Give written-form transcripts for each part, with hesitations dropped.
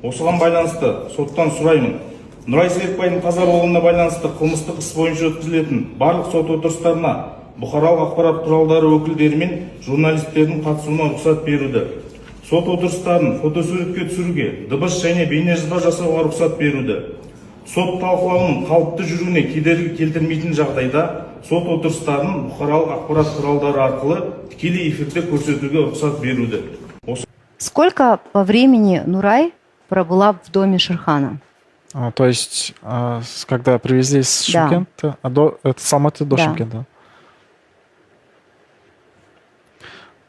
Осыған байланысты соттан сұраймын. Нұрай Серікбайдың қаза болуына байланысты қылмыстық іс бойынша өткізілетін барлық сот отырыстарына бұқаралық ақпарат құралдары өкілдері мен журналистердің қатысуына рұқсат беруді. Сот отырыстарын фотосуретке түсіруге, дыбыс және бейнежазба жасауға рұқсат беруді. Сот талқылауының қалыпты жүруіне кедергі келтірмейтін жағдайда сот отырыстарын бұқаралық ақпарат құралдары арқылы тікелей эфирде көрсетуге рұқсат беруді. Сколько по времени Нурай пробыла в доме Шерхана? То есть, когда привезли с Шымкента, это с Алматы до Шымкента?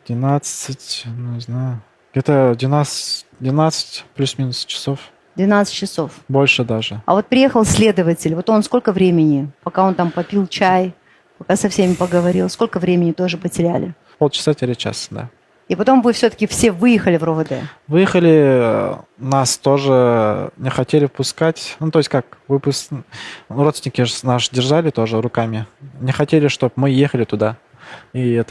12, не знаю, где-то 12 плюс-минус часов. 12 часов. Больше даже. А вот приехал следователь, вот он сколько времени, пока он там попил чай, пока со всеми поговорил, сколько времени тоже потеряли? Полчаса-час, да. И потом вы все-таки все выехали в РОВД? Выехали, нас тоже не хотели пускать. Ну, то есть как, родственники нас держали тоже руками. Не хотели, чтобы мы ехали туда и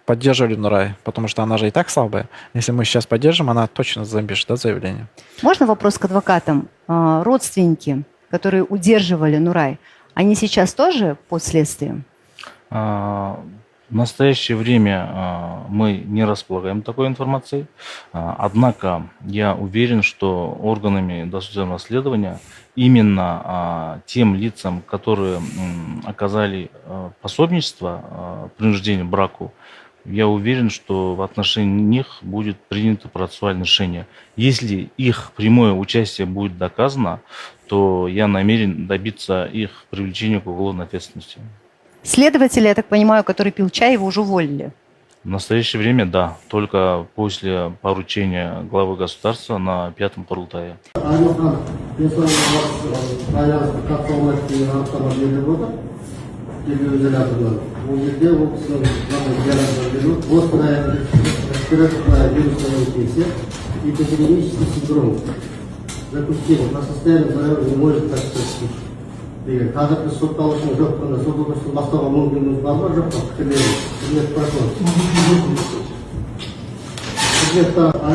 поддерживали Нурай, потому что она же и так слабая. Если мы сейчас поддержим, она точно запишет заявление. Можно вопрос к адвокатам? Родственники, которые удерживали Нурай, они сейчас тоже под следствием? В настоящее время мы не располагаем такой информацией, однако я уверен, что органами досудебного расследования именно тем лицам, которые оказали пособничество принуждению к браку, я уверен, что в отношении них будет принято процессуальное решение. Если их прямое участие будет доказано, то я намерен добиться их привлечения к уголовной ответственности. Следователя, я так понимаю, который пил чай, его уже уволили? В настоящее время да, только после поручения главы государства на 5-м Курултае.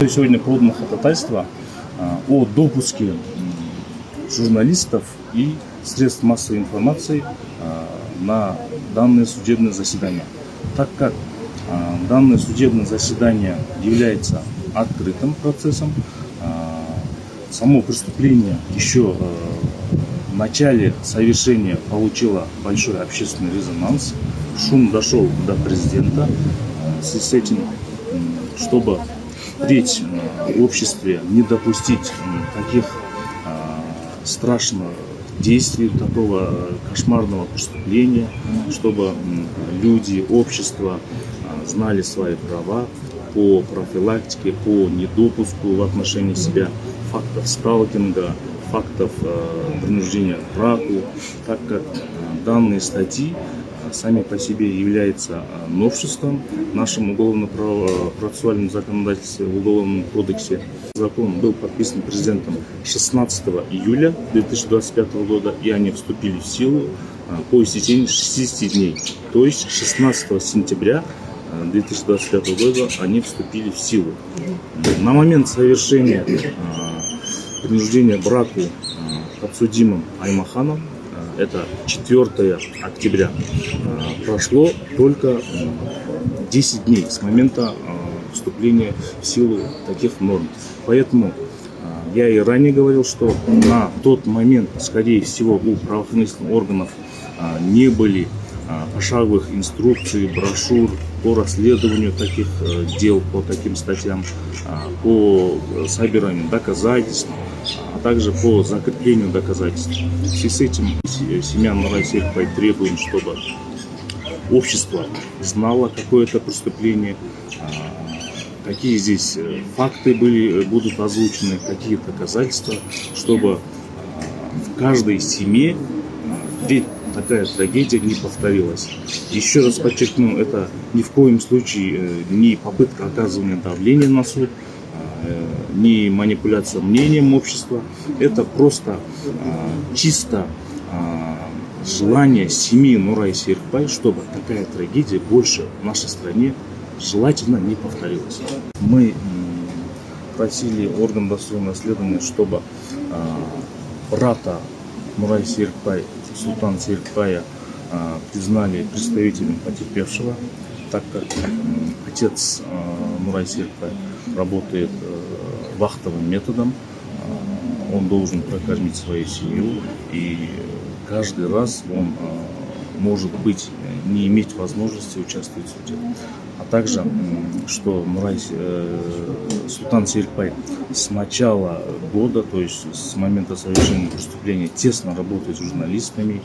Сегодня подано ходатайство о допуске журналистов и средств массовой информации на данное судебное заседание. Так как данное судебное заседание является открытым процессом, само преступление еще в начале совершения получило большой общественный резонанс. Шум дошел до президента. В связи с этим, чтобы впредь в обществе не допустить таких страшных действий, такого кошмарного преступления, чтобы люди, общество знали свои права по профилактике, по недопуску в отношении себя фактов сталкинга, фактов принуждения к браку, так как данные статьи сами по себе являются новшеством в нашем уголовно-процессуальном законодательстве, в Уголовном кодексе. Закон был подписан президентом 16 июля 2025 года, и они вступили в силу по истечении 60 дней. То есть 16 сентября 2025 года они вступили в силу. На момент совершения принуждения к браку подсудимым Аймаханом, это 4 октября, прошло только 10 дней с момента вступления в силу таких норм. Поэтому я и ранее говорил, что на тот момент, скорее всего, у правоохранительных органов не были пошаговых инструкций, брошюр по расследованию таких дел, по таким статьям, по собиранию доказательств, а также по закреплению доказательств. В связи с этим семья Нурай Серікбай требуем, чтобы общество знало какое-то преступление, какие здесь факты будут озвучены, какие доказательства, чтобы в каждой семье ведь такая трагедия не повторилась. Еще раз подчеркну, это ни в коем случае не попытка оказывания давления на суд, не манипуляция мнением общества. Это просто чисто желание семьи Нурай Серікбай, чтобы такая трагедия больше в нашей стране желательно не повторилась. Мы просили орган досудебного расследования, чтобы брата Нурай Серикбай, Султана Серикбая, признали представителем потерпевшего, так как отец Нурай Серикбай работает вахтовым методом. Он должен прокормить свою семью, и каждый раз он может быть не иметь возможности участвовать в суде. А также, что Султан Серикбай с начала года, то есть с момента совершения преступления, тесно работает с журналистами,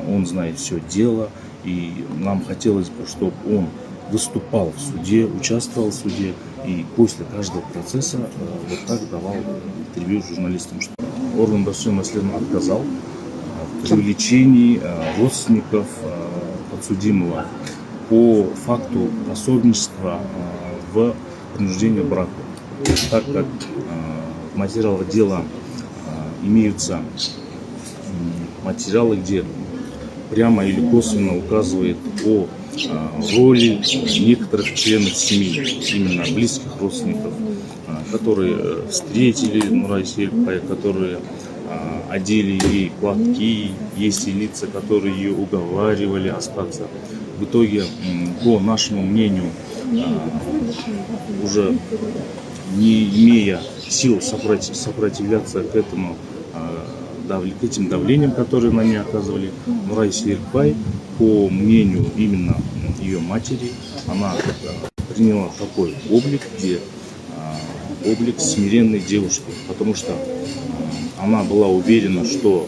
он знает все дело, и нам хотелось бы, чтобы он выступал в суде, участвовал в суде, и после каждого процесса вот так давал интервью журналистам. Что орган досудебного расследования отказал в привлечении родственников подсудимого по факту пособничества в принуждении к браку, так как в материалах дела имеются материалы, где прямо или косвенно указывает о роли некоторых членов семьи, именно близких родственников, которые встретили Нурай Серикбай, которые одели ей платки, есть и лица, которые ее уговаривали остаться. В итоге, по нашему мнению, уже не имея сил сопротивляться к этим давлениям, которые на нее оказывали, Нурай Серикбай, по мнению именно ее матери, она приняла такой облик, где облик смиренной девушки, потому что она была уверена, что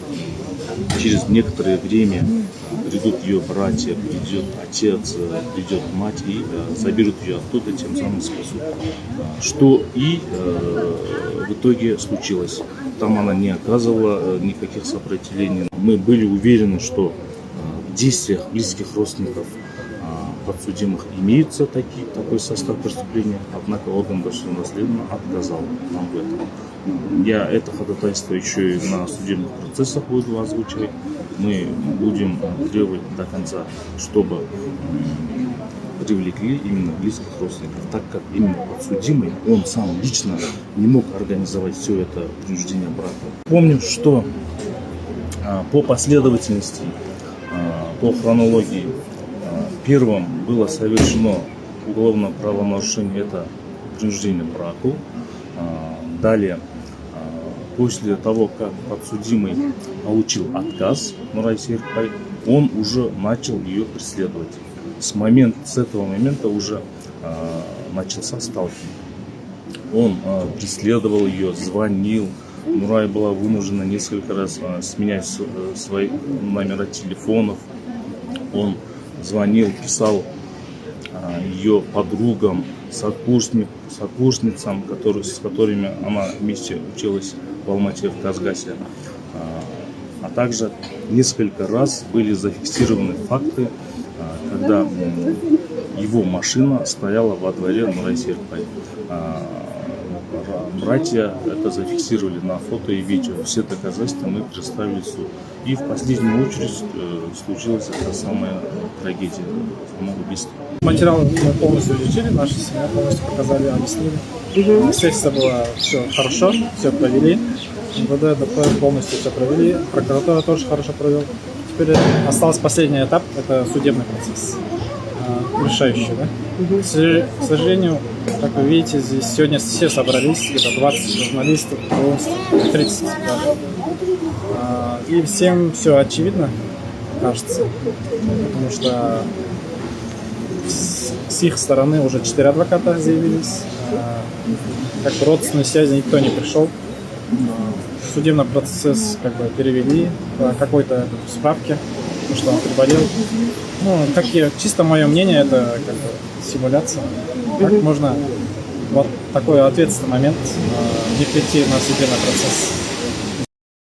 через некоторое время придут ее братья, придет отец, придет мать и заберут ее оттуда, тем самым спасут. Что и в итоге случилось. Там она не оказывала никаких сопротивлений. Мы были уверены, что в действиях близких родственников подсудимых имеется такой состав преступления, однако орган досудебного расследования отказал нам в этом. Я это ходатайство еще и на судебных процессах буду озвучивать. Мы будем требовать до конца, чтобы привлекли именно близких родственников, так как именно подсудимый, он сам лично не мог организовать все это принуждение брака. Помню, что по последовательности, по хронологии, первым было совершено уголовное правонарушение, это принуждение к браку. Далее, после того, как подсудимый получил отказ Нурай Серикбай, он уже начал ее преследовать. С этого момента уже начался сталкинг. Он преследовал ее, звонил. Нурай была вынуждена несколько раз сменять свои номера телефонов. Он звонил, писал ее подругам, сокурсницам, с которыми она вместе училась в Алмате, в Казгасе. А также несколько раз были зафиксированы факты, когда его машина стояла во дворе Нурай Серикбай. Братья это зафиксировали на фото и видео. Все доказательства мы представили в суд. И в последнюю очередь случилась эта самая трагедия, самоубийство. Материал мы полностью изучили, наша семья полностью показали, объяснили. Естественно, было все хорошо, все провели. МВД, ДП полностью все провели. Прокуратура тоже хорошо провела. Теперь остался последний этап, это судебный процесс. Решающий, да? К сожалению, как вы видите, здесь сегодня все собрались, где-то 20 журналистов, 30 даже. И всем все очевидно, кажется, потому что с их стороны уже 4 адвоката заявились, как бы родственной связи никто не пришел. Судебный процесс как бы перевели по какой-то справке, что он приболел. Чисто мое мнение, это как бы симуляция. Как можно вот такой ответственный момент не прийти на судебный процесс?